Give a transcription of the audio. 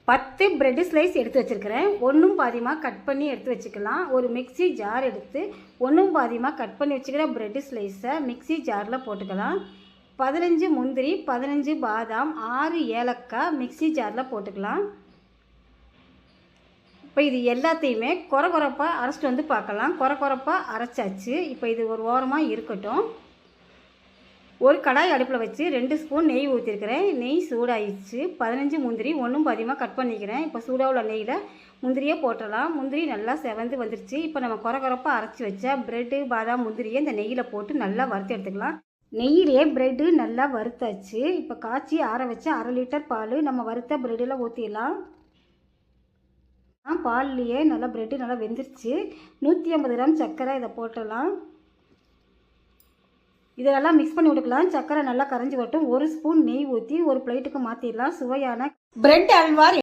10 bread slice எடுத்து வச்சுருக்கிறேன். ஒன்றும் பாதியமாக கட் பண்ணி எடுத்து வச்சுக்கலாம். ஒரு மிக்ஸி ஜார் எடுத்து ஒன்றும் பாதியமாக கட் பண்ணி வச்சுக்கிற பிரெட் ஸ்லைஸை மிக்ஸி ஜாரில் போட்டுக்கலாம். 15 முந்திரி, 15 பாதாம், 6 ஏலக்காய் மிக்ஸி ஜாரில் போட்டுக்கலாம். இப்போ இது எல்லாத்தையுமே கொரப்பாக அரைச்சிட்டு வந்து பார்க்கலாம். கொரப்பாக அரைச்சாச்சு. இப்போ இது ஒரு ஓரமாக இருக்கட்டும். ஒரு கடாய் அடுப்பில் வச்சு 2 ஸ்பூன் நெய் ஊற்றிருக்கிறேன். நெய் சூடாயிடுச்சு. 15 முந்திரி ஒன்றும் பாதியமாக கட் பண்ணிக்கிறேன். இப்போ சூடாக உள்ள நெய்யில் முந்திரியே போட்டுடலாம். முந்திரி நல்லா செவந்து வந்துருச்சு. இப்போ நம்ம கொரப்பாக அரைச்சி வச்ச பிரெட்டு, பாதாம், முந்திரியை இந்த நெய்யில் போட்டு நல்லா வறுத்து எடுத்துக்கலாம். நெய்யிலே பிரெட்டு நல்லா வறுத்தாச்சு. இப்போ காய்ச்சி ஆற வச்சு 1/2 லிட்டர் பால் நம்ம வறுத்த பிரெட்டில் ஊற்றிடலாம். பால்லையே நல்லா பிரெட்டு நல்லா வெந்துருச்சு. 150 கிராம் சர்க்கரை இதை போட்டுடலாம். இதை நல்லா மிக்ஸ் பண்ணி விட்டுக்கலாம். சர்க்கரை நல்லா கரைஞ்சி வரட்டும். 1 ஸ்பூன் நெய் ஊற்றி ஒரு பிளேட்டுக்கு மாற்றிடலாம். சுவையான பிரெட் அல்வா